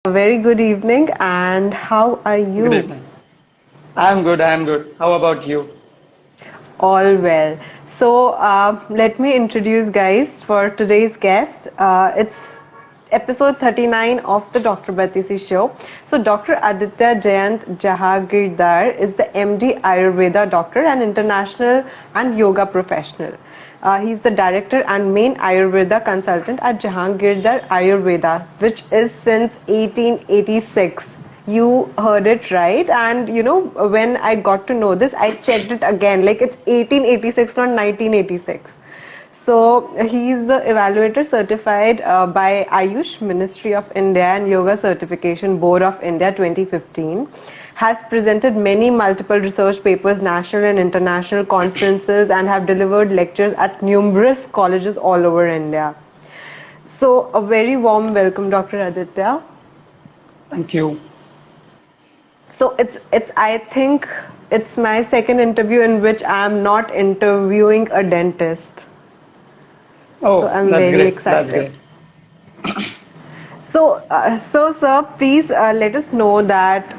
A very good evening, and how are Good you? evening. I'm good. How about you? All well. Let me introduce guys for today's guest. It's episode 39 of the Dr. Battisi show. So, Dr. Aditya Jayant Jahagirdar is the MD Ayurveda doctor and international and yoga professional. He's the director and main Ayurveda consultant at Jahagirdar Ayurveda, which is since 1886. You heard it right, and when I got to know this, I checked it again. Like it's 1886, not 1986. So he is the evaluator certified by Ayush Ministry of India and Yoga Certification Board of India 2015. Has presented many multiple research papers, national and international conferences, and have delivered lectures at numerous colleges all over India. So a very warm welcome, Dr. Aditya. Thank you. So it's I think it's my second interview in which I'm not interviewing a dentist. So Oh, I'm that's very great. That's excited. great. So sir, please let us know that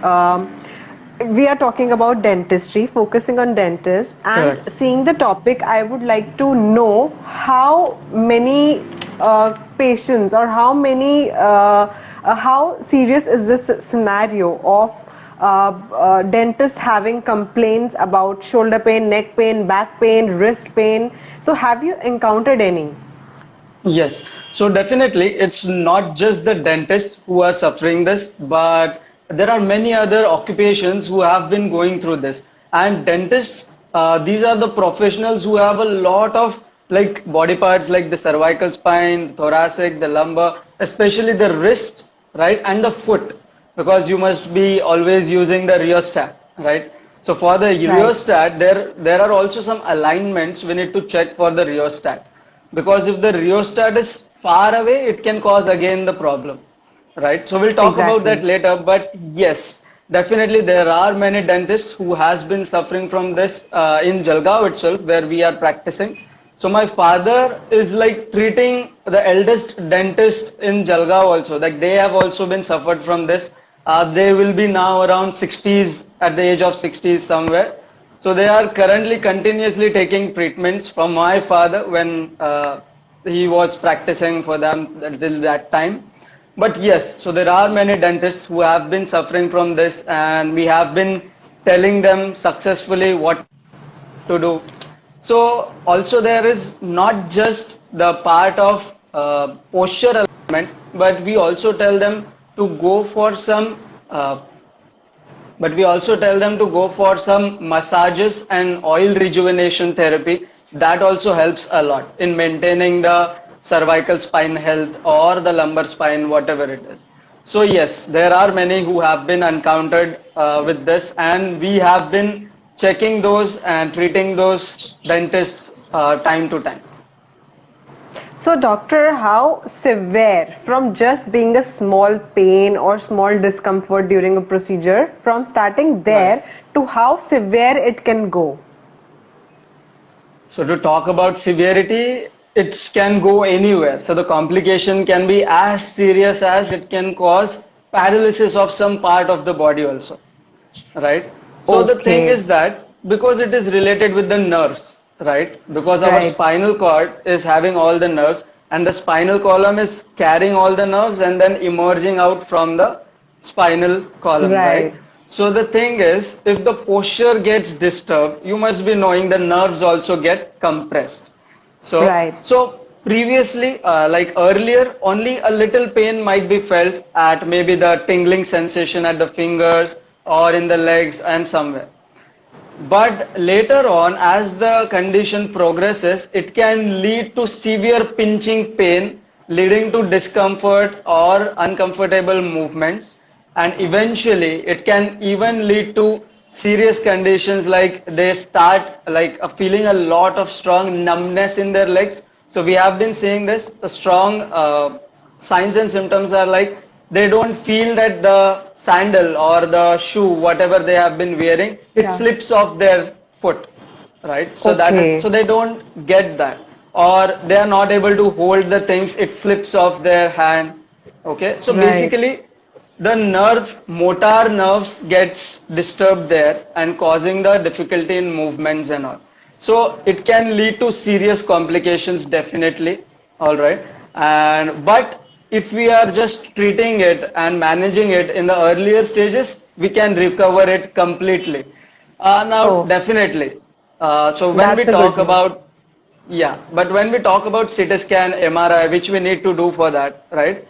we are talking about dentistry, focusing on dentists, and Correct. seeing the topic. I would like to know how many patients or how serious is this scenario of dentists having complaints about shoulder pain, neck pain, back pain, wrist pain. So have you encountered any? Yes. So definitely, it's not just the dentists who are suffering this, but there are many other occupations who have been going through this. And dentists, these are the professionals who have a lot of like body parts like the cervical spine, the thoracic, the lumbar, especially the wrist, right, and the foot, because you must be always using the rheostat, right? So for the Right. rheostat, there are also some alignments we need to check for the rheostat, because if the rheostat is far away, it can cause again the problem, right? So we'll talk about that Exactly. later. But yes, definitely there are many dentists who has been suffering from this in Jalgaon itself, where we are practicing. So my father is like treating the eldest dentist in Jalgaon also. Like they have also been suffered from this. They will be now around 60s, at the age of 60s somewhere. So they are currently continuously taking treatments from my father when he was practicing for them till that time. But yes, so there are many dentists who have been suffering from this, and we have been telling them successfully what to do. So also there is not just the part of posture alignment, but we also tell them to go for some uh, but we also tell them to go for some massages and oil rejuvenation therapy. That also helps a lot in maintaining the cervical spine health or the lumbar spine, whatever it is. So yes, there are many who have been encountered with this, and we have been checking those and treating those dentists time to time. So, doctor, how severe from just being a small pain or small discomfort during a procedure, from starting Right. there to how severe it can go? So to talk about severity, it can go anywhere. So the complication can be as serious as it can cause paralysis of some part of the body also, right? So the thing Okay, is that because it is related with the nerves, right? Because our right, spinal cord is having all the nerves and the spinal column is carrying all the nerves and then emerging out from the spinal column, right? right, So the thing is, if the posture gets disturbed, you must be knowing the nerves also get compressed. right. So previously, like earlier, only a little pain might be felt at maybe the tingling sensation at the fingers or in the legs and somewhere. But later on, as the condition progresses, it can lead to severe pinching pain, leading to discomfort or uncomfortable movements. And eventually, it can even lead to serious conditions like they start like feeling a lot of strong numbness in their legs. So we have been seeing this. The strong signs and symptoms are like they don't feel that the sandal or the shoe, whatever they have been wearing, it Yeah. slips off their foot, right? So Okay, they don't get that, or they are not able to hold the things, it slips off their hand. Okay, so right. basically motor nerves gets disturbed there and causing the difficulty in movements and all. So it can lead to serious complications definitely. All right. But if we are just treating it and managing it in the earlier stages, we can recover it completely. Now, Oh, definitely. So when we that's a talk good news. about, yeah, but when we talk about CT scan, MRI, which we need to do for that, right?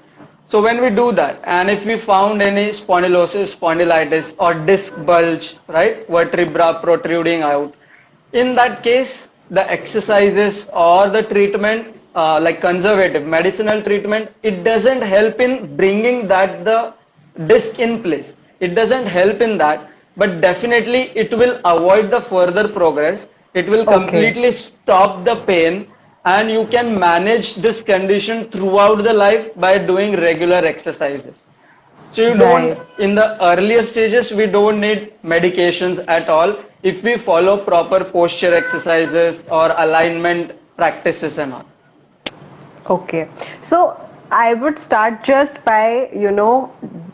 So when we do that, and if we found any spondylosis, spondylitis, or disc bulge, right, vertebra protruding out, in that case, the exercises or the treatment, like conservative medicinal treatment, it doesn't help in bringing that the disc in place. It doesn't help in that, but definitely it will avoid the further progress. It will Okay. completely stop the pain, and you can manage this condition throughout the life by doing regular exercises. So you don't, Right. in the earlier stages, we don't need medications at all if we follow proper posture exercises or alignment practices and all. Okay. So I would start just by,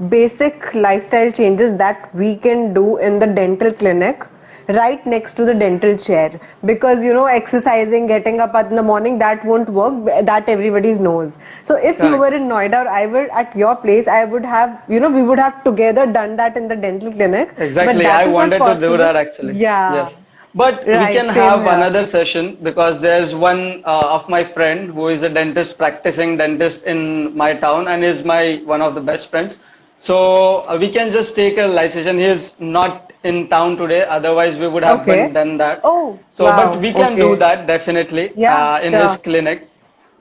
basic lifestyle changes that we can do in the dental clinic right next to the dental chair, because exercising, getting up in the morning, that won't work, that everybody knows. So if you were Correct. in Noida or I were at your place, I would have, we would have together done that in the dental clinic, but Exactly. I that is not wanted to do possible. that actually. Yes. Yeah, But we can right, same have here. another session because there's one of my friend who is a dentist, practicing dentist in my town and is my one of the best friends. So we can just take a live session. He is not in town today. Otherwise, we would have been Okay. done that. Oh, So, but wow. we can do Okay. that definitely Yeah, in his sure. clinic.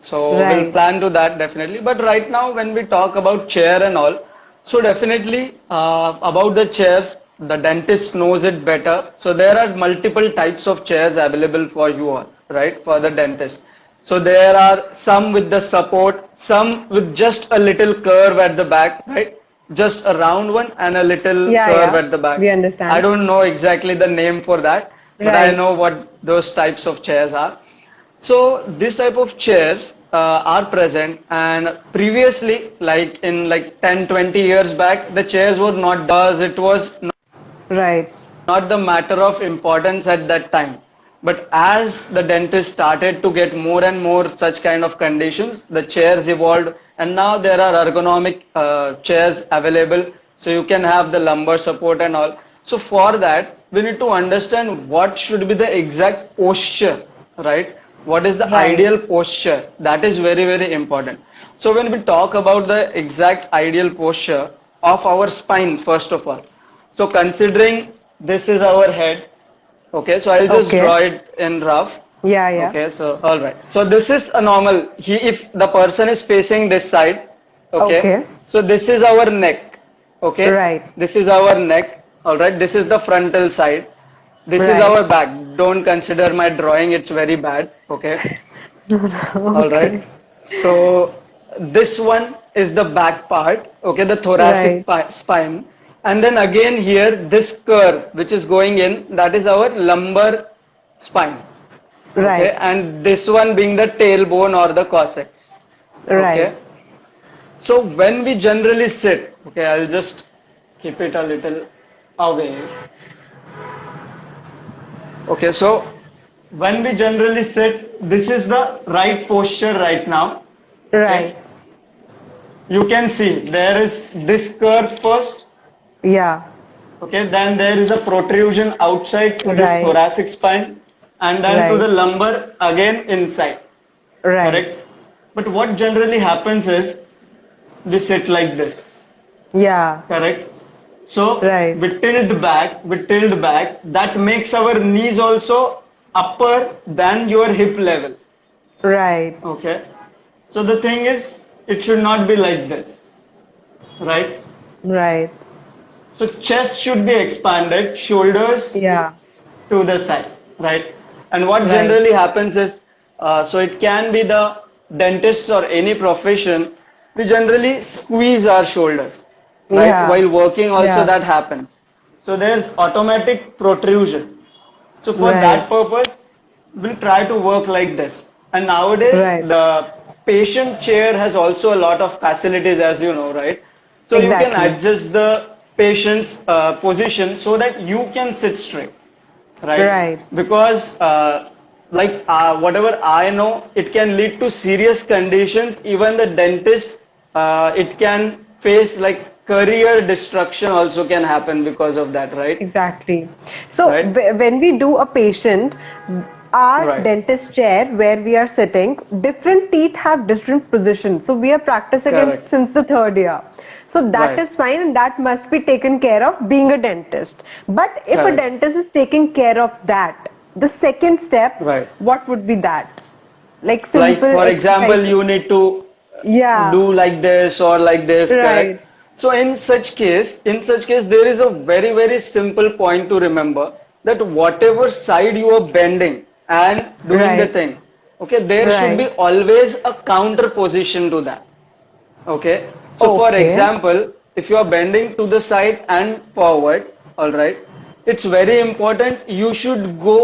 So we'll Right. plan to that definitely. But right now, when we talk about chair and all, so definitely about the chairs, the dentist knows it better. So there are multiple types of chairs available for you all, right? For the dentist. So there are some with the support, some with just a little curve at the back, right? Just a round one and a little Yeah, curve yeah. at the back. We I understand. don't know exactly the name for that, but I Right. know what those types of chairs are. So this type of chairs are present, and previously, like in like 10, 20 years back, the chairs were not because it was Right. not the matter of importance at that time. But as the dentist started to get more and more such kind of conditions, the chairs evolved, and now there are ergonomic chairs available, so you can have the lumbar support and all. So for that, we need to understand what should be the exact posture, right? What is the Right. ideal posture? That is very, very important. So when we talk about the exact ideal posture of our spine, first of all, so considering this is our head, okay, so I'll just Okay. draw it in rough. Yeah, yeah. Okay, so all right. So this is a normal. If the person is facing this side, okay, Okay. so this is our neck. Okay, Right. this is our neck. All right, this is the frontal side. This is Right. our back. Don't consider my drawing; it's very bad. Okay, all right. Okay. So this one is the back part, okay, the thoracic Right. spine. And then again here, this curve which is going in, that is our lumbar spine. Okay, Right. and this one being the tailbone or the coccyx. Right. Okay, so when we generally sit, okay, I'll just keep it a little away. Okay, so when we generally sit, this is the right posture right now. Okay, Right. you can see there is this curve first. Yeah. Okay, then there is a protrusion outside to this Right. thoracic spine, and then to the Right. lumbar again inside. Right. Correct? But what generally happens is we sit like this. Yeah. Correct? So Right. we tilt back. That makes our knees also upper than your hip level. Right. Okay? So the thing is, it should not be like this. Right? Right. So chest should be expanded, shoulders Yeah. to the side, right? And what Right. generally happens is, so it can be the dentists or any profession, we generally squeeze our shoulders, right? Yeah. While working also Yeah. that happens. So there's automatic protrusion. So for Right. that purpose, we'll try to work like this. And nowadays, Right. the patient chair has also a lot of facilities, as you know, right? So you can Exactly. adjust the patient's position so that you can sit straight, right? Right. Because whatever I know, it can lead to serious conditions. Even the dentist, it can face like career destruction also can happen because of that, right? Exactly. So Right? when we do a patient, our Right. dentist chair where we are sitting, different teeth have different positions. So we are practicing it Correct. since the third year. So that Right. is fine and that must be taken care of being a dentist. But if a Correct. dentist is taking care of that, the second step, Right. what would be that? Like Like simple for example, exercises. you need to Yeah, do like this or like this, correct? right, So in such case, there is a very, very simple point to remember that whatever side you are bending and doing the right, thing, okay, there should be right. always a counter position to that. Okay. So for Okay, example, if you are bending to the side and forward, all right, it's very important you should go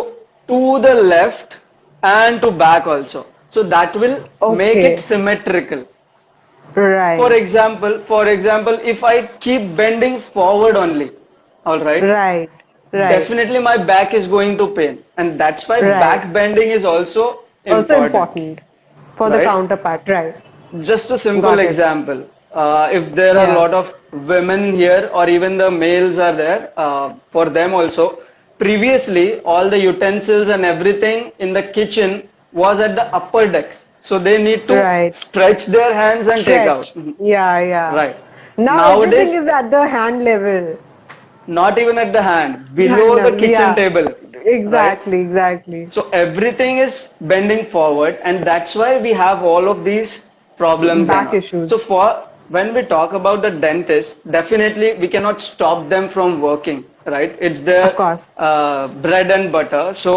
to the left and to back also. So that will make it okay, symmetrical. right, For example, if I keep bending forward only, all right, right, right, definitely my back is going to pain, and that's why right. back bending is also Also important, important for the right? counterpart, right? Just a simple Got it. example. If there are a Yeah. lot of women here, or even the males are there, for them also, previously all the utensils and everything in the kitchen was at the upper decks. So they need to Right. stretch their hands and take out. Stretch. Yeah, yeah. Right. Now everything Nowadays, is at the hand level. not even at the hand, Hand below the level. kitchen Yeah. table. Right. Exactly, exactly. So everything is bending forward, and that's why we have all of these problems and Back all. So issues. for when we talk about the dentist, definitely we cannot stop them from working, right? It's Of their course. bread and butter. So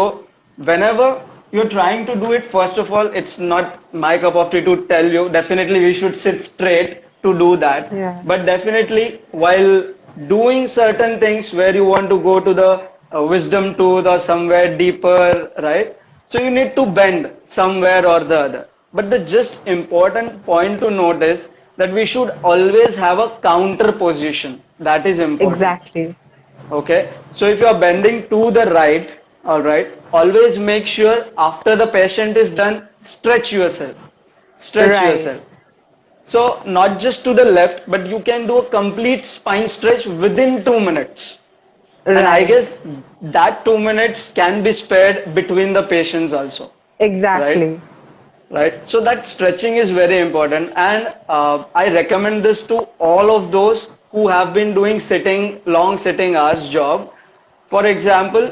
whenever you're trying to do it, first of all, it's not my cup of tea to tell you. Definitely we should sit straight to do that. Yeah. But definitely while doing certain things where you want to go to the wisdom tooth or somewhere deeper, right? So you need to bend somewhere or the other. But the just important point to note is that we should always have a counter position. That is important. Exactly. Okay. So if you are bending to the right, all right, always make sure after the patient is done, stretch yourself. Stretch Right. yourself. So not just to the left, but you can do a complete spine stretch within 2 minutes. And I Right. guess that 2 minutes can be spared between the patients also, right? Exactly. Right. So that stretching is very important, and I recommend this to all of those who have been doing long sitting hours job. For example,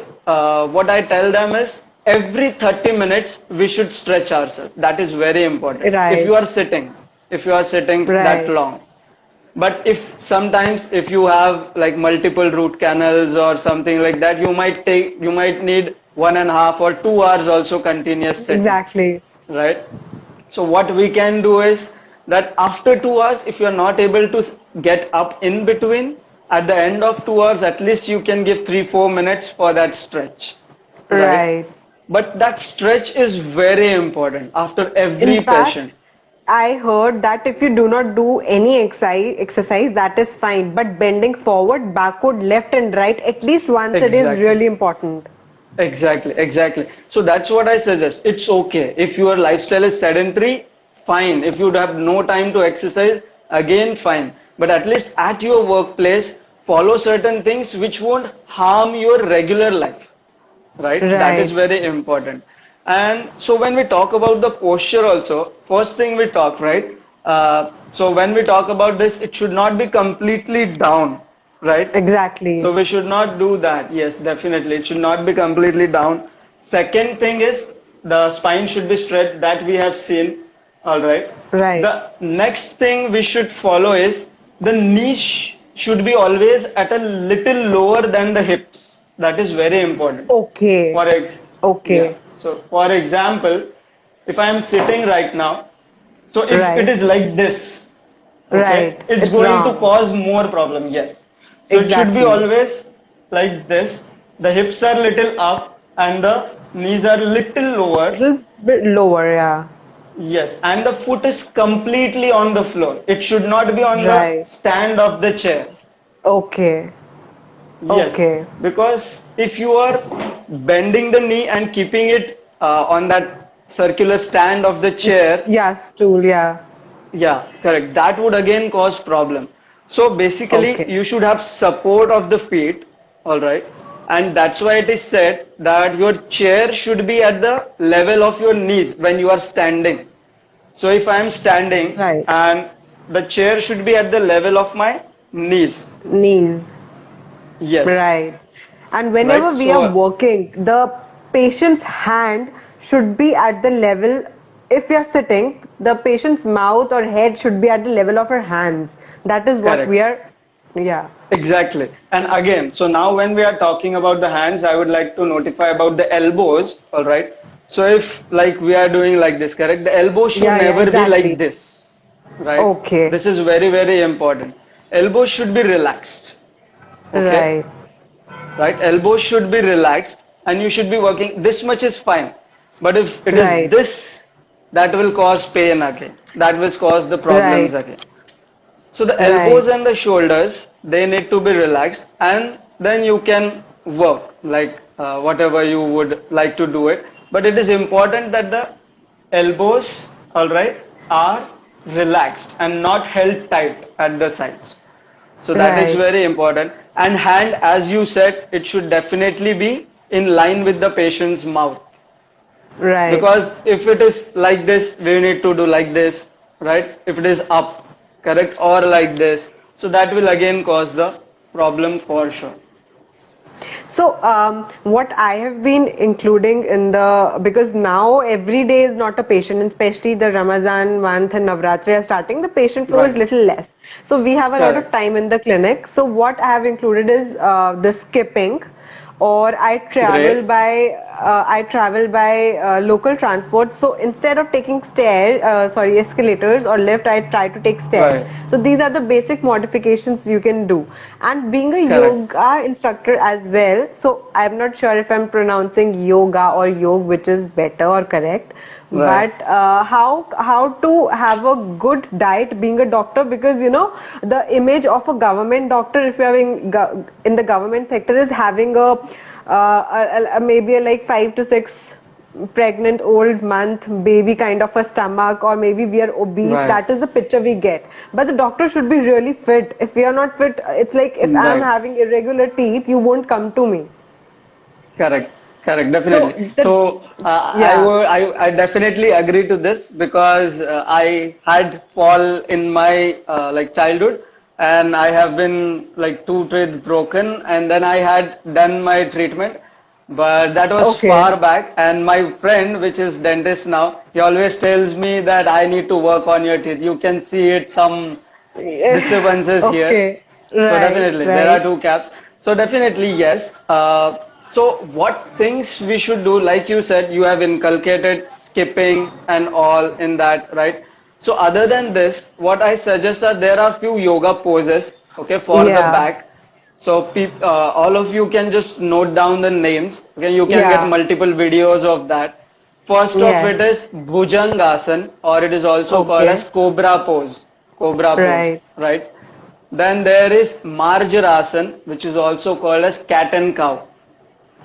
what I tell them is every 30 minutes we should stretch ourselves. That is very important. Right. If you are sitting that Right. long. But if sometimes if you have like multiple root canals or something like that, you might need 1.5 or 2 hours also continuous sitting, Exactly. right? So what we can do is that after 2 hours, if you are not able to get up in between, at the end of 2 hours, at least you can give 3-4 minutes for that stretch, right? Right. But that stretch is very important after In every fact, patient. I heard that if you do not do any exercise, that is fine. But bending forward, backward, left and right, at least once a day is Exactly. really important. Exactly, exactly. So that's what I suggest. It's okay. If your lifestyle is sedentary, fine. If you have no time to exercise, again, fine. But at least at your workplace, follow certain things which won't harm your regular life, right? That is Right. very important. And so when we talk about the posture also, first thing we talk, right? So when we talk about this, it should not be completely down, right? So Exactly. we should not do that. Yes, definitely. It should not be completely down. Second thing is the spine should be straight that we have seen. All right. Right. The next thing we should follow is the knee should be always at a little lower than the hips. That is very important. Okay. For ex yeah. Okay. So for example, if I am sitting right now, so if it Right. is like this, okay, Right. it's It's going to wrong. cause more problem. Yes. So it should be Exactly. always like this. The hips are little up and the knees are little lower. Little bit lower, yeah. Yes, and the foot is completely on the floor. It should not be on the Right. stand of the chair. Okay. Yes, Okay. because if you are bending the knee and keeping it on that circular stand of the chair, Yeah, stool. Yeah. yeah, correct. That would again cause problem. So basically, Okay. you should have support of the feet, all right? And that's why it is said that your chair should be at the level of your knees when you are standing. So if I am standing Right. and the chair should be at the level of my knees. Knees. Yes, Right. And whenever right? we are So working, the patient's hand should be at the level, if we are sitting, the patient's mouth or head should be at the level of her hands. That is what we correct. are, yeah. Exactly. And again, so now when we are talking about the hands, I would like to notify about the elbows, all right? So if like we are doing like this, correct? The elbow should Yeah, yeah, never be like exactly. this, right? Okay. This is very, very important. Elbow should be relaxed, okay? Right. Right? Elbow should be relaxed and you should be working. This much is fine. But if it is Right. this, that will cause pain again. That will cause the problems Right. again. So the Right. elbows and the shoulders, they need to be relaxed and then you can work like whatever you would like to do it. But it is important that the elbows, all right, are relaxed and not held tight at the sides. So that is Right. very important. And hand, as you said, it should definitely be in line with the patient's mouth. Right. Because if it is like this, we need to do like this, right? If it is up, correct, or like this, so that will again cause the problem for sure. So, what I have been including in the, because now every day is not a patient, and especially the Ramazan month and Navratri are starting, the patient flow is Right. little less. So, we have a lot of Correct. time in the clinic. So, what I have included is the skipping, or Great. I travel by local transport. So instead of taking escalators or lift, I try to take stairs. Right. So these are the basic modifications you can do. And being a Correct. yoga instructor as well, so I'm not sure if I'm pronouncing yoga or yog, which is better or correct. Right. But how to have a good diet being a doctor, because the image of a government doctor, if you're in the government sector, is having maybe a like 5 to 6 pregnant old month baby kind of a stomach, or maybe we are obese. Right. That is the picture we get. But the doctor should be really fit. If we are not fit, it's like if I'm Right. having irregular teeth, you won't come to me. Correct, correct, So definitely. So yeah. I definitely agree to this because I had fall in my like childhood, and I have been like two teeth broken, and then I had done my treatment, but that was Okay. far back. And my friend, which is dentist now, he always tells me that I need to work on your teeth. You can see it some disturbances here. Okay. So Right. definitely there are Right. two caps. So definitely yes. So what things we should do? Like you said, you have inculcated skipping and all in that, right? So other than this, what I suggest are there are few yoga poses, okay, for the Yeah. back. So all of you can just note down the names. Okay, you can get Yeah. multiple videos of that. First of it Yes. is Bhujangasana, or it is also called as Okay. Cobra pose. Cobra pose, Right. right? Then there is Marjarasana, which is also called as cat and cow,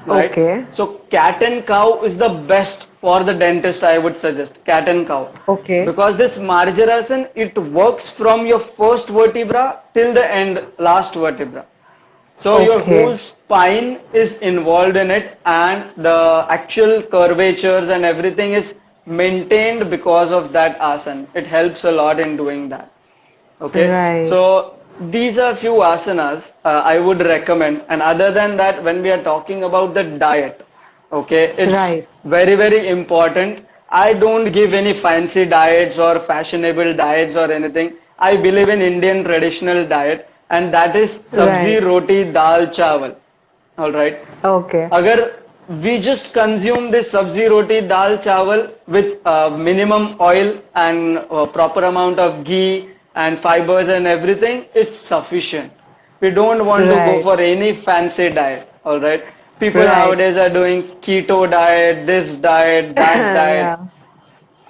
right? Okay. So cat and cow is the best for the dentist, I would suggest, cat and cow. Okay. Because this Marjarasana, it works from your first vertebra till the end, last vertebra. So your whole Okay. spine is involved in it, and the actual curvatures and everything is maintained because of that asana. It helps a lot in doing that. Okay, Right. so these are few asanas I would recommend. And other than that, when we are talking about the diet, okay, it's Right. very, very important. I don't give any fancy diets or fashionable diets or anything. I believe in Indian traditional diet, and that is sabzi, Right. roti, dal, chawal. All right. Okay. अगर we just consume this sabzi roti dal chawal with minimum oil and proper amount of ghee and fibers and everything, it's sufficient. We don't want to go Right. for any fancy diet. All right. People Right. nowadays are doing keto diet, this diet, that diet. Yeah.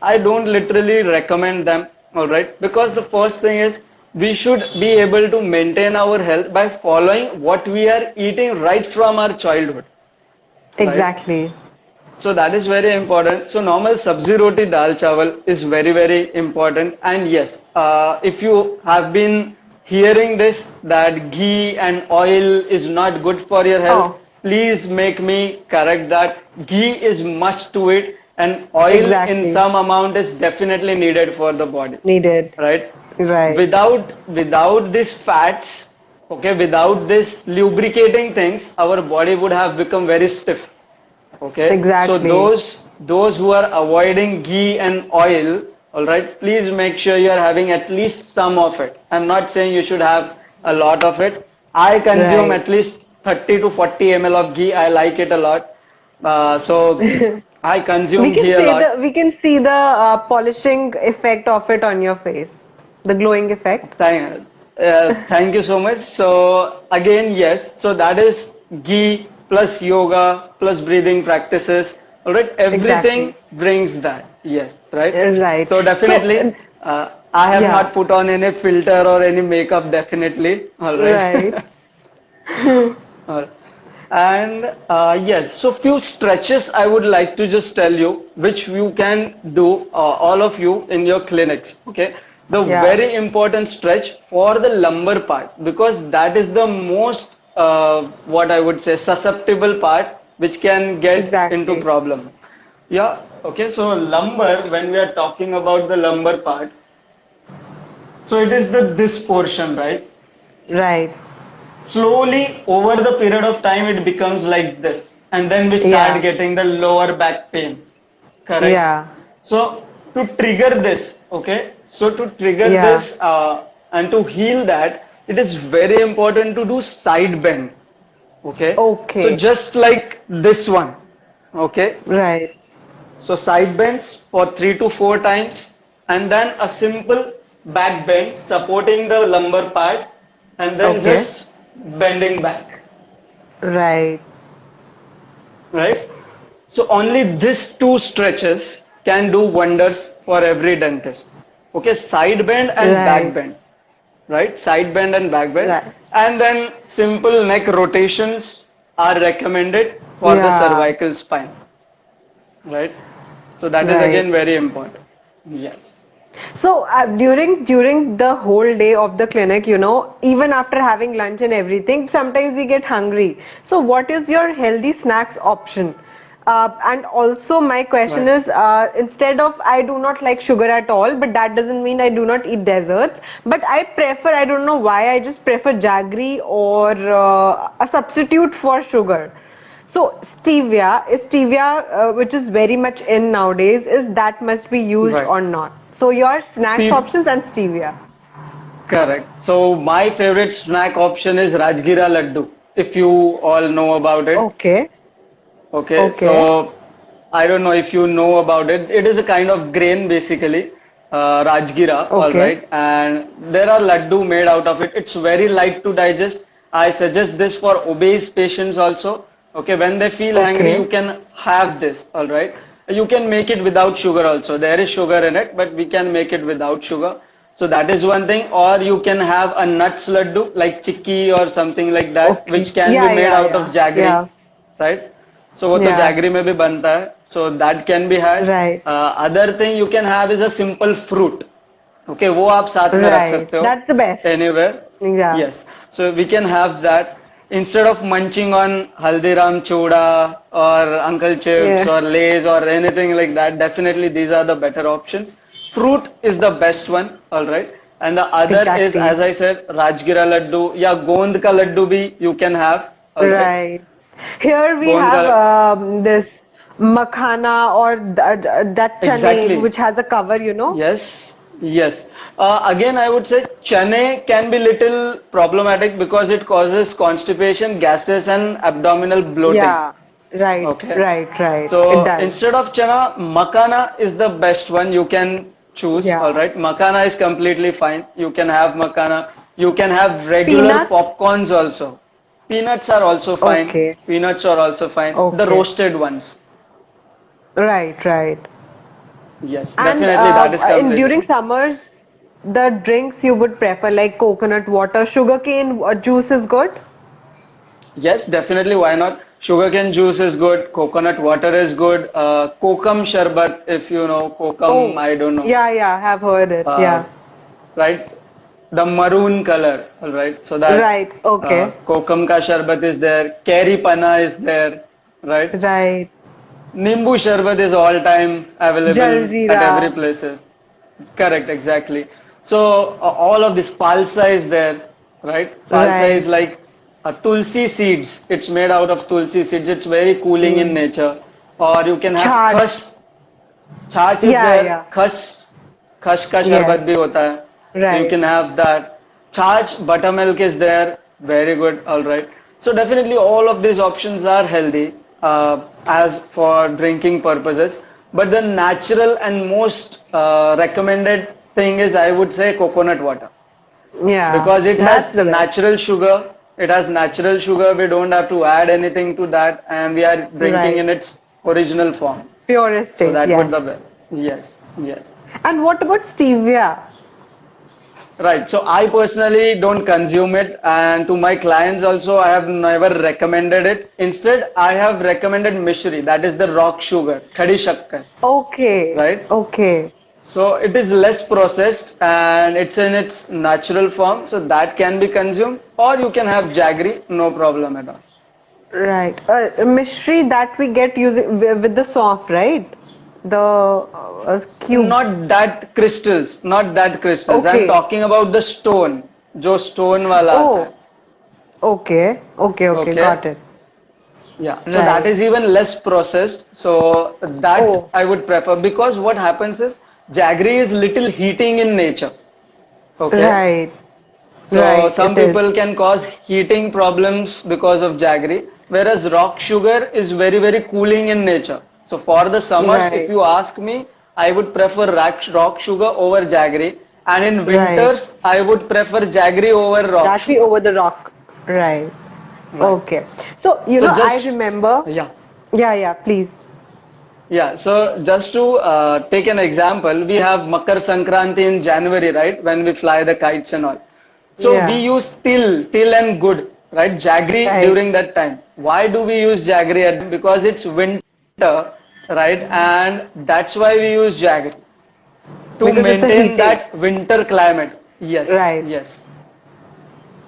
I don't literally recommend them, all right? Because the first thing is we should be able to maintain our health by following what we are eating right from our childhood, right? Exactly. So that is very important. So normal sabzi roti dal chawal is very very important. And yes, if you have been hearing this that ghee and oil is not good for your health, Oh, please make me correct that. Ghee is must to it, and oil in exactly. some amount is definitely needed for the body, Needed. right? Right. Without these fats, okay, without this lubricating things, our body would have become very stiff. Okay, so Exactly. those who are avoiding ghee and oil, all right, please make sure you are having at least some of it. I'm not saying you should have a lot of it. I consume Right. at least 30 to 40 ml of ghee. I like it a lot. So I consume ghee a lot. We can see the polishing effect of it on your face, the glowing effect. Thank you so much. So again, yes. So that is ghee plus yoga plus breathing practices. All right, everything Exactly. brings that. Yes, right. Right. So So, definitely, I have yeah. not put on any filter or any makeup. Definitely. All right. Right. Uh, and yes, so few stretches I would like to just tell you, which you can do, all of you in your clinics. Okay, the Yeah. very important stretch for the lumbar part, because that is the most what I would say susceptible part, which can get into Exactly. problem. Yeah. Okay. So lumbar, when we are talking about the lumbar part, so it is the this portion, right? Right. Slowly, over the period of time, it becomes like this, and then we start Yeah. getting the lower back pain. Correct. Yeah. So, to trigger this, okay, so to trigger Yeah. this and to heal that, it is very important to do side bend. Okay, so Okay. just like this one, okay, Right. so side bends for 3 to 4 times, and then a simple back bend supporting the lumbar part, and then Okay. just bending back, Right. right? So only these two stretches can do wonders for every dentist. Okay, side bend and back Right. bend, right? Side bend and back bend, Right. and then simple neck rotations are recommended for the Yeah. cervical spine, right? So that is Right. again very important. Yes. So during the whole day of the clinic, even after having lunch and everything, sometimes we get hungry. So what is your healthy snacks option? And also my question Right. is, instead of I do not like sugar at all, but that doesn't mean I do not eat desserts. But I don't know why, I just prefer jaggery or a substitute for sugar. So stevia, which is very much in nowadays, is that must be used Right. or not? So your snacks Pe- options and stevia. Correct. So my favorite snack option is Rajgira Laddu, if you all know about it. Okay, Okay, okay, so I don't know if you know about it. It is a kind of grain basically, Rajgira, all okay, right, and there are laddu made out of it. It's very light to digest. I suggest this for obese patients also. Okay, when they feel hungry, you okay. can have this, all right. You can make it without sugar also. There is sugar in it, but we can make it without sugar. So that is one thing. Or you can have a nuts laddu like chikki or something like that, Okay. which can be Yeah, made yeah, out of yeah, jaggery, yeah, right? So वो तो yeah. Jaggery में भी बनता है, so that can be had. Right, Other thing you can have is a simple fruit. Okay, वो आप साथ में रख right. सकते हो That's the best. anywhere. Yeah, Yes, so we can have that instead of munching on Haldiram Chuda or Uncle Chips yeah. or Lays or anything like that. Definitely these are the better options. Fruit is the best one, all right. And the other is, Exactly. as I said, Rajgira laddu. Yeah, Gond ka laddu bhi you can have, all right. Right. Here we Gond have ka this makhana or that chane exactly. which has a cover. Yes, yes. Again, I would say chane can be little problematic because it causes constipation, gases, and abdominal bloating. Yeah. Right, Okay. right, right. It So does. instead of chana, makana is the best one you can choose. All Yeah. right. Makana is completely fine. You can have makana. You can have regular Peanuts? popcorns also. Peanuts are also fine. Okay. Peanuts are also fine. The Okay. roasted ones. Right, right. Yes, And definitely that is during completely. summers, the drinks you would prefer like coconut water, sugarcane juice is good. Yes, definitely. Why not? Sugarcane juice is good. Coconut water is good. Kokum sharbat, if you know kokum, Oh, I don't know. yeah, yeah, have heard it. Uh, Yeah. right? The maroon color, all right? So that Right. Okay. kokum ka sharbat is there. Keri pana is there, right? Right. Nimbu sharbat is all time available at Jaljeera. every places. Correct, exactly. So all of this falsa is there, right? Falsa is Right. like tulsi seeds. It's made out of tulsi seeds. It's very cooling in Mm. nature. Or you can have Charge. khash. Chach is Yeah, there. yeah. Khash ka Yes. sharbat bhi hota hai. So you Right. can have that. Chach, buttermilk is there. Very good. All right. So definitely all of these options are healthy as for drinking purposes. But the natural and most recommended thing is I would say coconut water Yeah. because it That's has the best. natural sugar. It has natural sugar. We don't have to add anything to that, and we are drinking Right. in its original form. Purest So state. that would Yes. the best. Yes, yes. And what about stevia? Right. So I personally don't consume it, and to my clients also, I have never recommended it. Instead, I have recommended mishri, that is the rock sugar, khadi shakkar, Okay. right? Okay. So it is less processed and it's in its natural form, so that can be consumed, or you can have jaggery, no problem at all. Right. Mishri that we get using with the soft, right? The cubes. Not that crystals, not that crystals. I'm Okay. talking about the stone, जो stone वाला आता है. Oh, okay. Okay, okay. Okay. Got it. Yeah, so that Right. is even less processed. So that Oh, I would prefer because what happens is jaggery is little heating in nature. Okay. right. So Right. some It is. people can cause heating problems because of jaggery, whereas rock sugar is very, very cooling in nature. So for the summers, if Right. you ask me, I would prefer rock sugar over jaggery. And in Right. winters, I would prefer jaggery over rock Jaggery sugar. over the rock. Right. Right. Okay. So, So I just, remember. yeah. Yeah, yeah, please. Yeah, so just to take an example, we have Makar Sankranti in January, right? When we fly the kites and all. So we Yeah. use till and good, right? Jaggery Right. during that time. Why do we use jaggery? Because it's winter, right? And that's why we use jaggery to Because it's a maintain heating. that winter climate. Yes, Right. yes,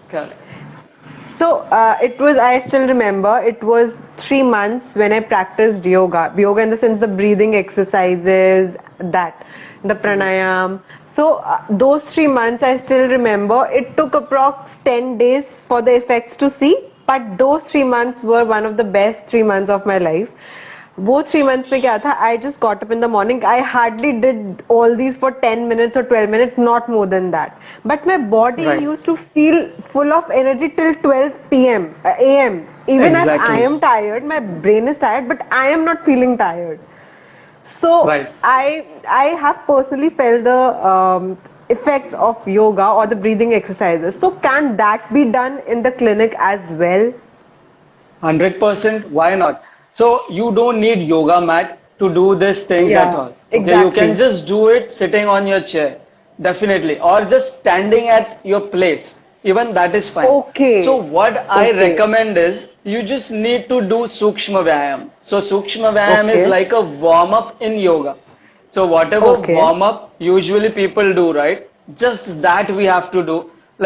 correct. So I still remember, it was 3 months when I practiced yoga. Yoga in the sense the breathing exercises, the pranayam. So those 3 months I still remember, it took approx 10 days for the effects to see. But those 3 months were one of the best 3 months of my life. वो 3 months में क्या था, I just got up in the morning. I hardly did all these for 10 minutes or 12 minutes, not more than that. But my body Right. used to feel full of energy till 12 p.m. AM. Even if I Exactly. am tired, my brain is tired, but I am not feeling tired. So Right. I have personally felt the effects of yoga or the breathing exercises. So can that be done in the clinic as well? 100%, why not? So you don't need yoga mat to do these things at Yeah, all. Okay, you can exactly. just do it sitting on your chair, definitely, or just standing at your place. Even that is fine. So Okay. what I Okay. recommend is you just need to do Sukshma Vyayam. So Sukshma Vyayam is Okay. like a warm up in yoga. So whatever Okay. warm up usually people do, right? Just that we have to do,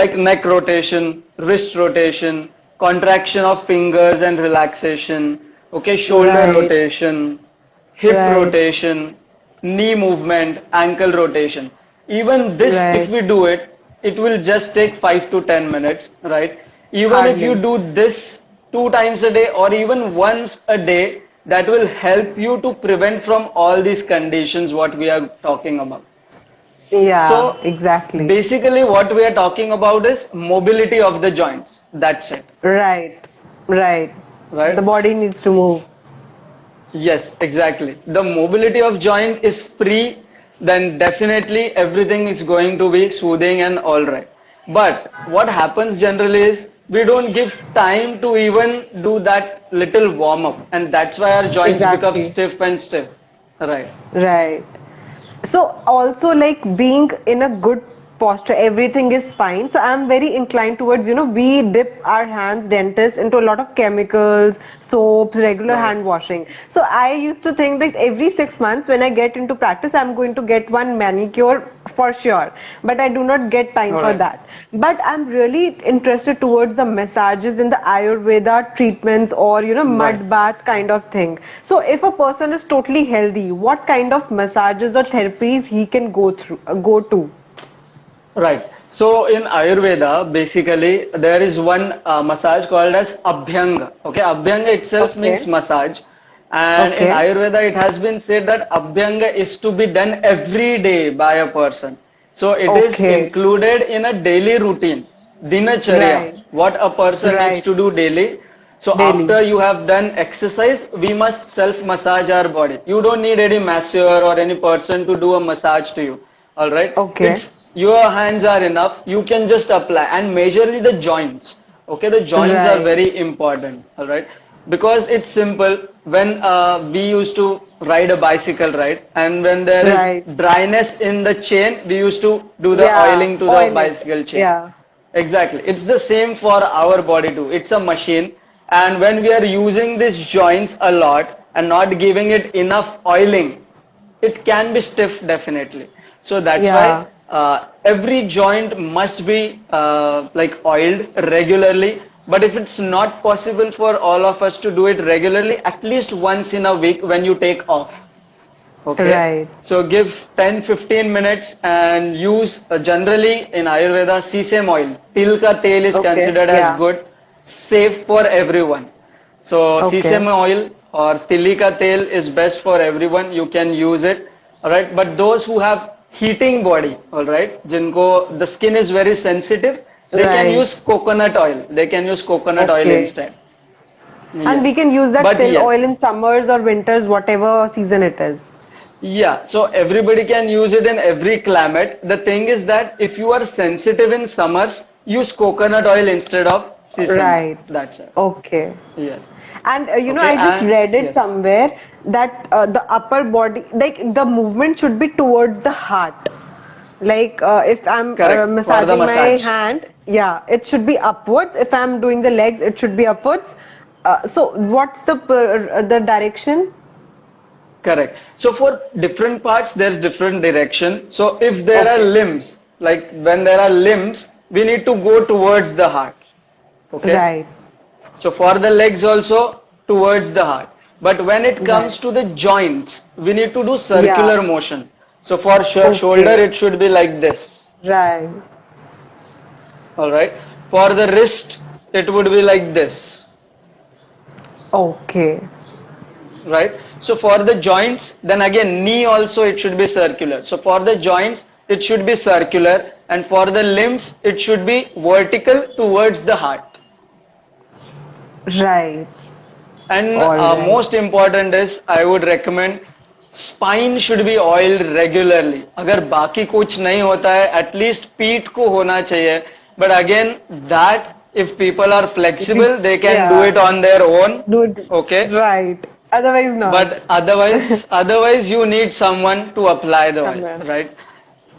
like neck rotation, wrist rotation, contraction of fingers and relaxation, okay, shoulder Right. rotation, hip Right. rotation, knee movement, ankle rotation. Even this, if Right. we do it, it will just take 5 to 10 minutes, right? Even if you Hardly. do this 2 times a day or even once a day, that will help you to prevent from all these conditions what we are talking about. Yeah, So exactly. basically what we are talking about is mobility of the joints. That's it, Right. Right. The right? body needs to move. Yes, exactly. The mobility of joint is free, then definitely everything is going to be soothing and all right. But what happens generally is we don't give time to even do that little warm up, and that's why our joints become Exactly. stiff and stiff. Right. Right. So also like being in a good posture, everything is fine. So I'm very inclined towards, we dip our hands, dentist, into a lot of chemicals, soaps, regular Right. hand washing. So I used to think that every 6 months when I get into practice, I'm going to get one manicure for sure. But I do not get time All for right. that. But I'm really interested towards the massages in the Ayurveda treatments or, Right. mud bath kind of thing. So if a person is totally healthy, what kind of massages or therapies he can go to? Right. So in Ayurveda, basically, there is one massage called as Abhyanga. Okay, Abhyanga itself means Okay. massage. And in Okay. Ayurveda, it has been said that Abhyanga is to be done every day by a person. So it is Okay. included in a daily routine, dinacharya, Right. what a person needs Right. to do daily. So Daily. after you have done exercise, we must self-massage our body. You don't need any masseur or any person to do a massage to you. All right. Okay. It's your hands are enough. You can just apply and majorly the joints. Okay, the joints are Right. very important. All right, because it's simple. When we used to ride a bicycle, right, and when there is Right. dryness in the chain, we used to do the Yeah. oiling to the Oil it. bicycle chain. Yeah. Exactly. It's the same for our body too. It's a machine. And when we are using these joints a lot and not giving it enough oiling, it can be stiff definitely. So that's why Yeah. every joint must be like oiled regularly. But if it's not possible for all of us to do it regularly, at least once in a week when you take off. Okay, Right. so give 10-15 minutes and use generally in Ayurveda sesame oil. Til ka tel is Okay. considered as Yeah. good, safe for everyone. So Okay. sesame oil or tili ka tel is best for everyone. You can use it. Alright, but those who have heating body, alright, jinko the skin is very sensitive, they can Right. use coconut oil. They can use coconut oil Okay. instead. And we Yes. can use that But till yes. oil in summers or winters, whatever season it is. Yeah, so everybody can use it in every climate. The thing is that if you are sensitive in summers, use coconut oil instead of sesame oil. Right. That's it. Okay. Yes. And Okay, I just and read it yes, somewhere that the upper body, like the movement should be towards the heart. Like if I'm correct. For the massaging my massage. hand, yeah, it should be upwards. If I'm doing the legs, it should be upwards. So what's the direction? Correct. So for different parts, there's different direction. So if there are Okay. limbs, like when there are limbs, we need to go towards the heart. Okay. Right. So for the legs also towards the heart. But when it Right. comes to the joints, we need to do Yeah. circular motion. So for shoulder, Okay. it should be like this. Right. All right. For the wrist, it would be like this. Okay. Right. So for the joints, then again, knee also it should be circular. So for the joints, it should be circular. And for the limbs, it should be vertical towards the heart. Right. And All right. most important is I would recommend spine should be oiled regularly. अगर बाकी कुछ नहीं होता है at least पीठ को होना चाहिए. But again that if people are flexible they can do Yeah. it on their own. Do it. Okay. Right. Otherwise, not. But otherwise you need someone to apply the oil, Somewhere. right?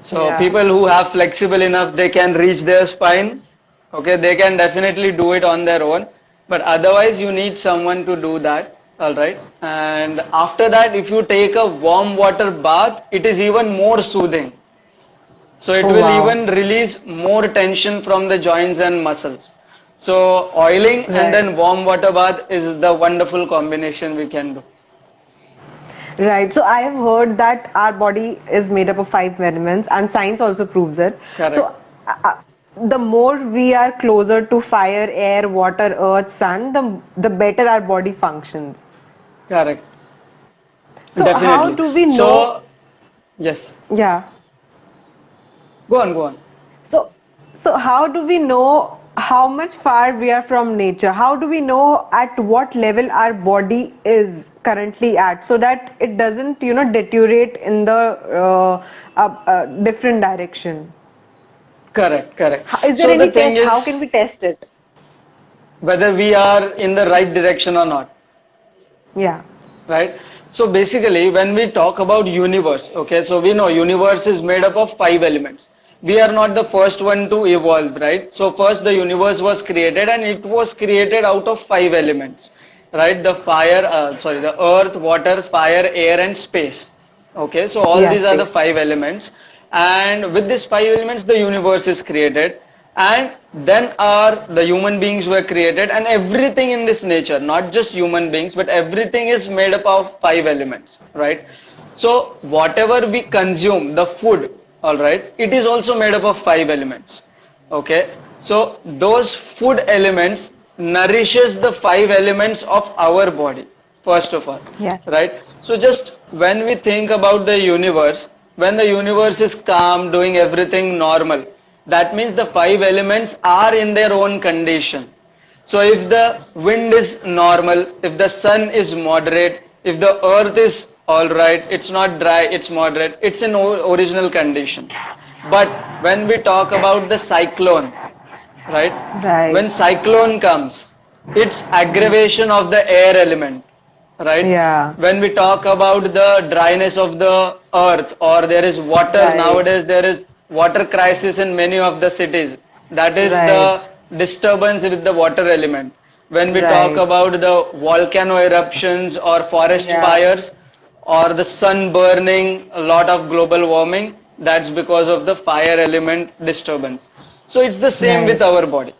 So Yeah. people who have flexible enough they can reach their spine. Okay, they can definitely do it on their own. But otherwise you need someone to do that. All right. And after that, if you take a warm water bath, it is even more soothing. So it Oh, will wow. even release more tension from the joints and muscles. So oiling and Right. then warm water bath is the wonderful combination we can do. Right. So I have heard that our body is made up of five elements, and science also proves it. Correct. So the more we are closer to fire, air, water, earth, sun, the better our body functions. Correct. So how Definitely. do we know? So yes. Yeah. Go on, go on. So how do we know how much far we are from nature? How do we know at what level our body is currently at, so that it doesn't, deteriorate in the different direction? Correct, correct. Is there So the any thing test? How is can we test it? whether we are in the right direction or not, Yeah. right? So basically, when we talk about universe, okay, so we know universe is made up of 5 elements. We are not the first one to evolve, right? So first the universe was created and it was created out of 5 elements, right? The earth, water, fire, air and space. Okay, so all Yeah, these are the space. 5 elements, and with these 5 elements the universe is created, and then are the human beings were created, and everything in this nature, not just human beings but everything is made up of 5 elements, right? So whatever we consume, the food, all right, it is also made up of 5 elements. Okay, so those food elements nourishes the 5 elements of our body, first of all, Yes. right? So just when we think about the universe, when the universe is calm, doing everything normal, that means the 5 elements are in their own condition. So if the wind is normal, if the sun is moderate, if the earth is alright, it's not dry, it's moderate, it's in original condition. But when we talk about the cyclone, right? Right. When cyclone comes, it's aggravation of the air element, right? Yeah. When we talk about the dryness of the earth, or there is water, Right. nowadays there is water crisis in many of the cities. That is Right. the disturbance with the water element. When we talk Right. about the volcano eruptions or forest Yeah. fires or the sun burning, a lot of global warming, that's because of the fire element disturbance. So it's the same Right. with our body.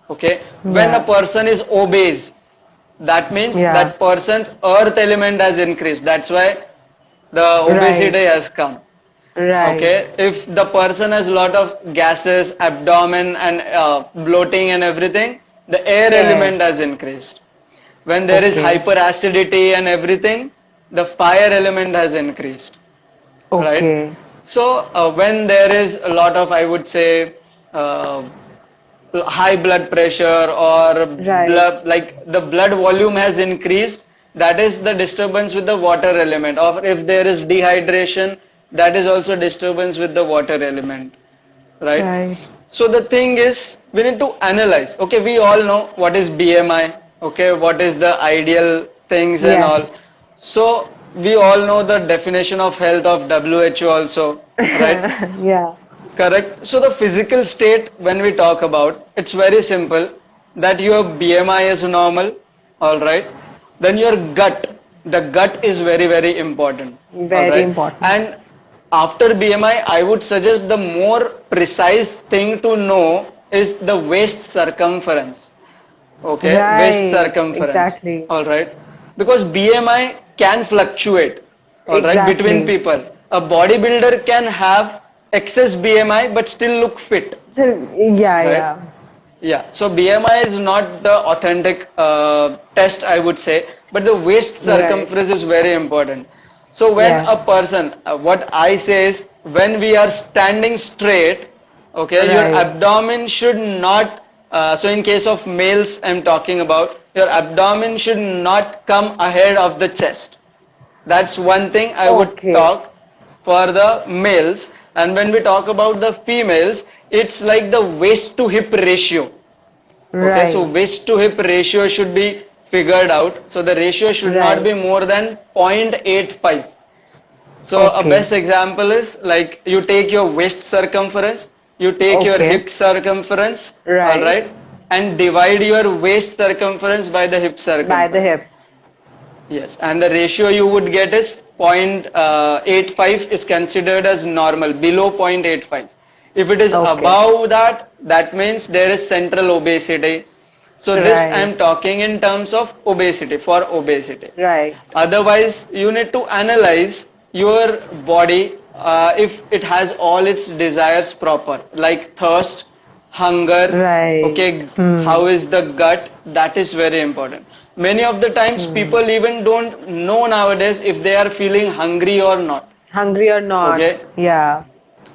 Okay, when a Yeah. person is obese, that means Yeah. that person's earth element has increased. That's why the obesity Right. has come. Right. Okay, if the person has a lot of gases, abdomen and bloating and everything, the air Yes. element has increased. When there is Okay. hyperacidity and everything, the fire element has increased, right? Okay. So when there is a lot of, I would say, uh, high blood pressure or Right. blood, like the blood volume has increased, that is the disturbance with the water element. Or if there is dehydration, that is also disturbance with the water element, right? Right. So the thing is, we need to analyze. Okay, we all know what is BMI. Okay, what is the ideal things and Yes. all. So we all know the definition of health of WHO also, right? Yeah. Correct. So the physical state, when we talk about, it's very simple, that your BMI is normal, all right. Then your gut, the gut is very, very important. All Very right. important. And after BMI, I would suggest the more precise thing to know is the waist circumference. Okay, waist Right. circumference. Exactly. All right. Because BMI can fluctuate, all right, between Exactly. people. A bodybuilder can have excess BMI but still look fit, So, yeah, right? yeah. Yeah. So BMI is not the authentic test, I would say, but the waist Right. circumference is very important. So when a Yes. person, what I say is, when we are standing straight, okay, your Right. abdomen should not, so in case of males I'm talking about, your abdomen should not come ahead of the chest. That's one thing I would Okay. talk for the males. And when we talk about the females, it's like the waist to hip ratio. Okay, so Right. waist to hip ratio should be figured out. So the ratio should not Right. be more than 0.85. So a Okay. best example is like you take your waist circumference, you take your Okay. hip circumference, Right. alright, and divide your waist circumference by the hip circumference. By the hip. Yes, and the ratio you would get is 0.85 is considered as normal, below 0.85. If it is Okay. above that, that means there is central obesity. So this Right. I am talking in terms of obesity, for obesity. Right. Otherwise, you need to analyze your body if it has all its desires proper, like thirst, hunger, Right. okay, Hmm. how is the gut, that is very important. Many of the times people even don't know nowadays if they are feeling hungry or not. Hungry or not. Okay. Yeah.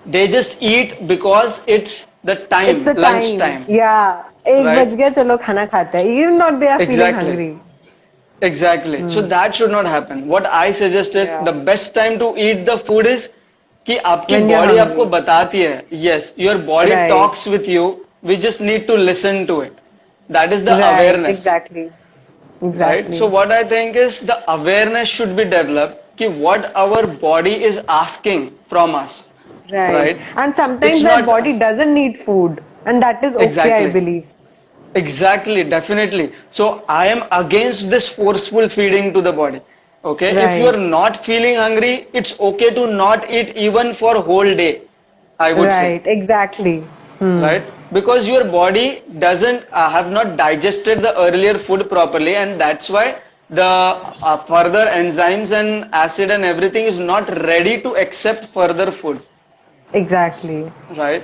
They just eat because it's the time, It's the lunch time. time. Yeah. एक Right. बज गया चलो खाना खाते हैं. Even not they are feeling Exactly. hungry. Exactly. So that should not happen. What I suggest is Yeah. the best time to eat the food is कि आपकी When you're body hungry. आपको बताती है. Yes, your body Right. talks with you. We just need to listen to it. That is the Right. awareness. Exactly. right? So Exactly. what I think is the awareness should be developed ki what our body is asking from us, Right. right? And It's sometimes our not body doesn't need food, and that is okay, I exactly. believe. Exactly, definitely. So I am against this forceful feeding to the body. Okay, if you Right. are not feeling hungry, it's okay to not eat even for whole day, I would say, Right. Exactly. Hmm. right? Because your body doesn't have not digested the earlier food properly, and that's why the further enzymes and acid and everything is not ready to accept further food, Exactly. right?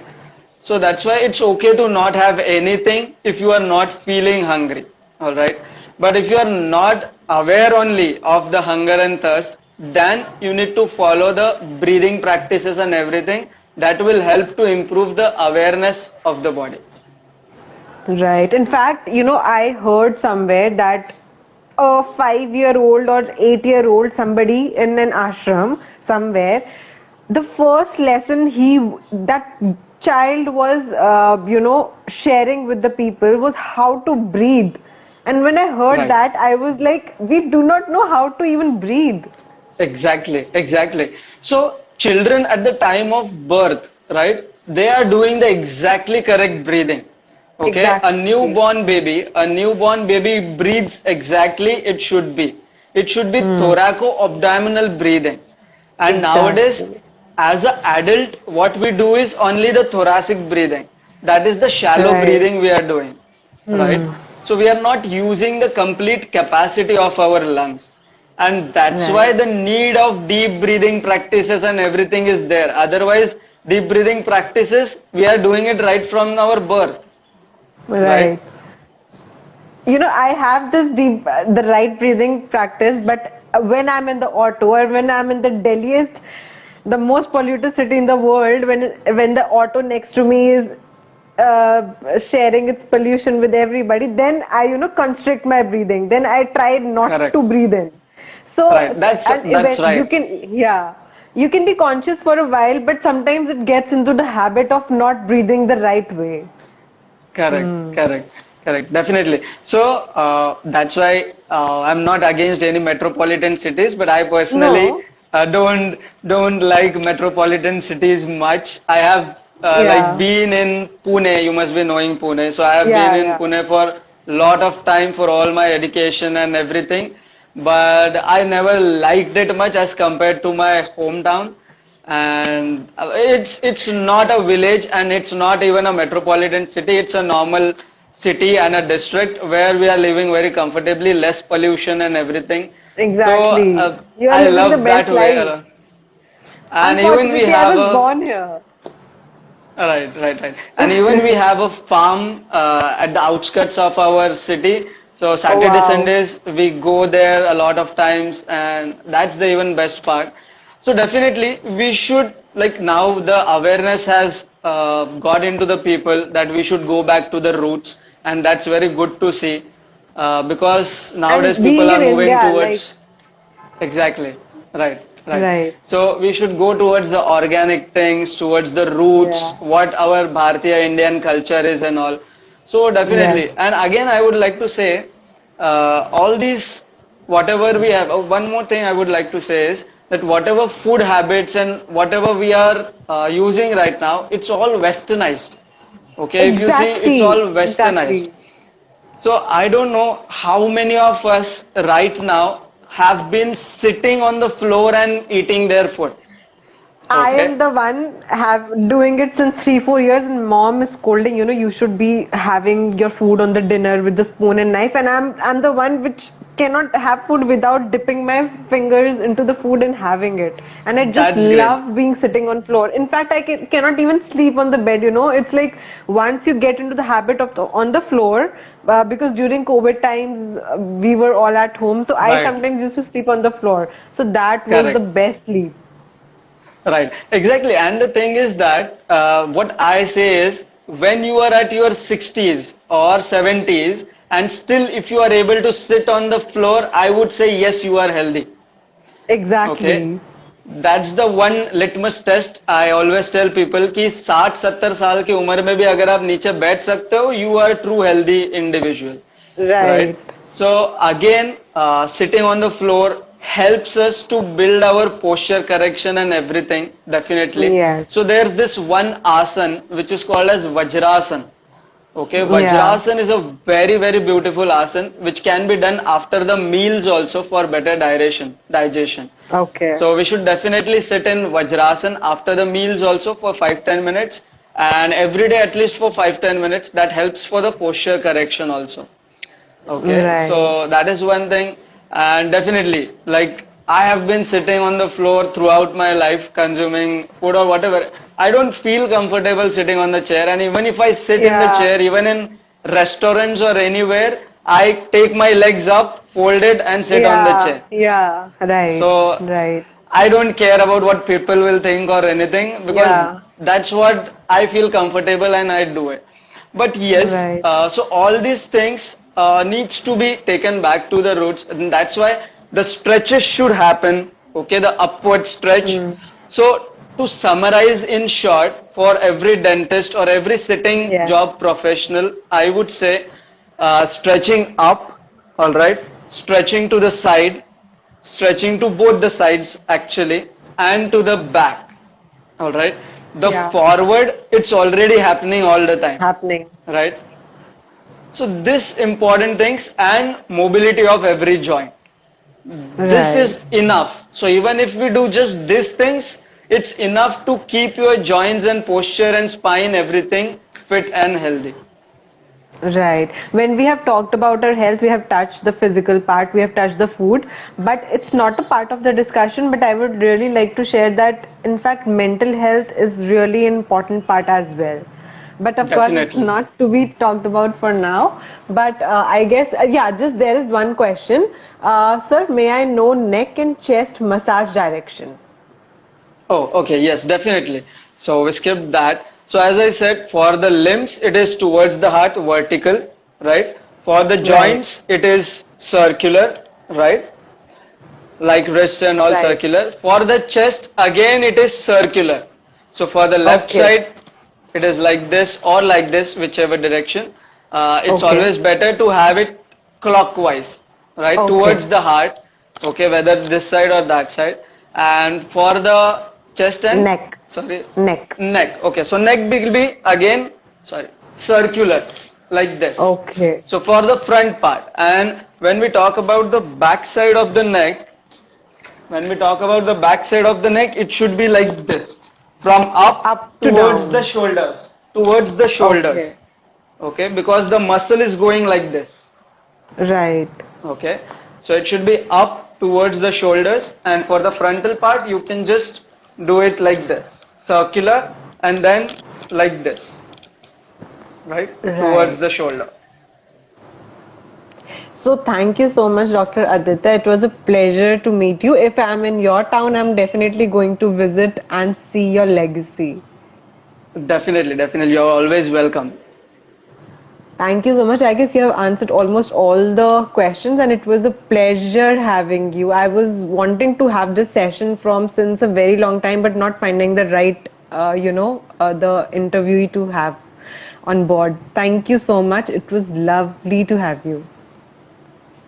So that's why it's okay to not have anything if you are not feeling hungry, all right? But if you are not aware only of the hunger and thirst, then you need to follow the breathing practices and everything that will help to improve the awareness of the body. Right. In fact, I heard somewhere that a 5-year-old or 8-year-old, somebody in an ashram somewhere, the first lesson that child was, sharing with the people was how to breathe. And when I heard Right. that, I was like, we do not know how to even breathe. Exactly, exactly. So children at the time of birth, right, they are doing the exactly correct breathing. Okay, Exactly. a newborn baby breathes exactly it should be. It should be Hmm. thoraco-abdominal breathing. And nowadays, Exactly. as an adult, what we do is only the thoracic breathing. That is the shallow Right. breathing we are doing, right? Hmm. So we are not using the complete capacity of our lungs. And that's why Right. the need of deep breathing practices and everything is there. Otherwise, deep breathing practices, we are doing it right from our birth, right? Right. I have this deep, the right breathing practice, but when I'm in the auto or when I'm in the Delhiest, the most polluted city in the world, when the auto next to me is sharing its pollution with everybody, then I, constrict my breathing. Then I try not to Correct. breathe in. So, Right. and That's even right. you can be conscious for a while, but sometimes it gets into the habit of not breathing the right way. Correct, Hmm. correct, correct. Definitely. So that's why I'm not against any metropolitan cities, but I personally No. don't like metropolitan cities much. I have like Yeah. been in Pune. You must be knowing Pune. So I have been Yeah, in yeah. Pune for lot of time for all my education and everything, but I never liked it much as compared to my hometown. And it's not a village and it's not even a metropolitan city. It's a normal city and a district where we are living very comfortably, less pollution and everything. So Exactly. You are I living the love that best way, life. and even we Unfortunately, I have was a born here. right. And even we have a farm at the outskirts of our city. So Oh, Saturday, wow. Sundays, we go there a lot of times, and that's the even best part. So definitely, we should, like, now the awareness has got into the people that we should go back to the roots, and that's very good to see, because nowadays And people being are in moving India, like, towards. Exactly. Right. right. So we should go towards the organic things, towards the roots, Yeah. what our Bharatiya Indian culture is and all. So definitely. Yes. And again, I would like to say, all these, whatever we have, one more thing I would like to say is that whatever food habits and whatever we are using right now, it's all westernized. Okay, if you see, it's all Exactly. westernized. Exactly. So I don't know how many of us right now have been sitting on the floor and eating their food. I am Okay, the one have doing it since 3, 4 years, and mom is scolding. You should be having your food on the dinner with the spoon and knife, and I'm the one which cannot have food without dipping my fingers into the food and having it. And I just that's great. love being sitting on floor. In fact, cannot even sleep on the bed. It's like once you get into the habit of on the floor, because during COVID times we were all at home, so I Right, sometimes used to sleep on the floor. So that was the correct. best sleep. Right, exactly. And the thing is that what I say is when you are at your 60s or 70s and still if you are able to sit on the floor, I would say yes, you are healthy. Okay, Exactly. that's the one litmus test I always tell people कि 60-70 साल की उम्र में भी अगर आप नीचे बैठ सकते हो you are true healthy individual, Right. right? So again, sitting on the floor helps us to build our posture correction and everything, definitely. Yes. So there's this one asana which is called as Vajrasana. Okay, Yeah. Vajrasana is a very, very beautiful asana which can be done after the meals also for better digestion. Okay. So we should definitely sit in Vajrasana after the meals also for 5-10 minutes, and every day at least for 5-10 minutes. That helps for the posture correction also. Okay, Right. so that is one thing, and definitely, like I have been sitting on the floor throughout my life, consuming food or whatever. I don't feel comfortable sitting on the chair, and even if I sit in the Yeah. chair, even in restaurants or anywhere, I take my legs up, fold it, and sit on the Yeah. chair. Yeah. Right. So Right. I don't care about what people will think or anything because Yeah. that's what I feel comfortable and I do it. But yes, Right. so all these things needs to be taken back to the roots, and that's why the stretches should happen. Okay, the upward stretch. Mm. So to summarize in short, for every dentist or every sitting Yes. job professional, I would say stretching up, all right, stretching to the side, stretching to both the sides actually, and to the back, all right. The Yeah. forward, it's already happening all the time, Happening. right? So this important things and mobility of every joint, this Right. is enough. So even if we do just these things, it's enough to keep your joints and posture and spine everything fit and healthy. Right. When we have talked about our health, we have touched the physical part, we have touched the food, but it's not a part of the discussion. But I would really like to share that, in fact, mental health is really an important part as well. But of course, it's Definitely. not to be talked about for now. But I guess, yeah, just there is one question. Sir, may I know neck and chest massage direction? Oh, okay, yes, definitely. So we skipped that. So as I said, for the limbs, it is towards the heart, vertical, right? For the Right. joints, it is circular, right? Like wrist and all Right. circular. For the chest, again, it is circular. So for the left Okay. side, it is like this or like this, whichever direction. It's Okay. always better to have it clockwise, right? Okay. Towards the heart, okay, whether this side or that side. And for the chest and, Neck. sorry, Neck. neck. Okay, so neck will be again, sorry, circular, like this. Okay. So for the front part, and when we talk about the back side of the neck, when we talk about the back side of the neck, it should be like this, from up Up to towards the down. shoulders, towards the shoulders. Okay. Okay, because the muscle is going like this. Right. Okay, so it should be up towards the shoulders, and for the frontal part, you can just do it like this, circular, and then like this, right, towards Right. the shoulder. So thank you so much, Dr. Aditya. It was a pleasure to meet you. If I'm in your town, I'm definitely going to visit and see your legacy. Definitely, definitely, you're always welcome. Thank you so much. I guess you have answered almost all the questions, and it was a pleasure having you. I was wanting to have this session from since a very long time, but not finding the right, the interviewee to have on board. Thank you so much. It was lovely to have you.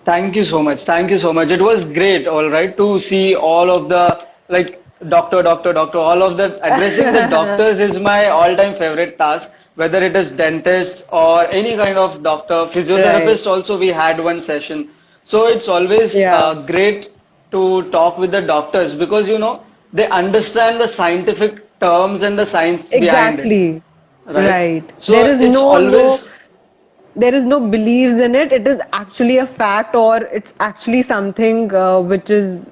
Thank you so much. Thank you so much. It was great, all right, to see all of the like doctor, doctor, doctor, all of the addressing the doctors is my all-time favorite task. Whether it is dentist or any kind of doctor, Right. physiotherapist also we had one session. So it's always Yeah. great to talk with the doctors because they understand the scientific terms and the science behind it, Exactly. right? Right. So it's always There is no beliefs in it. It is actually a fact, or it's actually something which is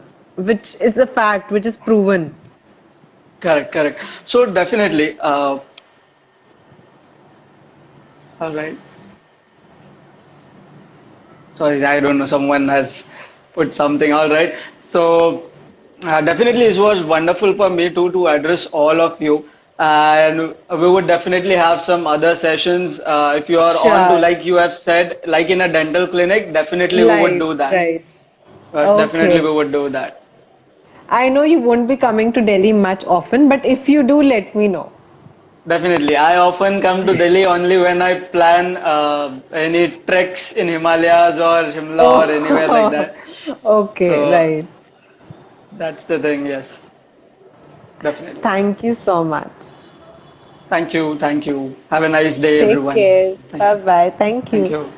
a fact, which is proven. correct, correct. So definitely, all right. Sorry, I don't know. Someone has put something. All right. So definitely, it was wonderful for me too to address all of you, and we would definitely have some other sessions. If you are on to, Sure. like you have said, like in a dental clinic, definitely we would Right, do that. right. Definitely we Okay. would do that. I know you won't be coming to Delhi much often, but if you do, let me know. Definitely. I often come to Delhi only when I plan any treks in Himalayas or Shimla or anywhere like Oh, that. okay, So right. that's the thing, yes. Definitely. Thank you so much. Thank you. Thank you. Have a nice day, Take everyone. care. Thank Bye you. bye. Thank Thank you. you.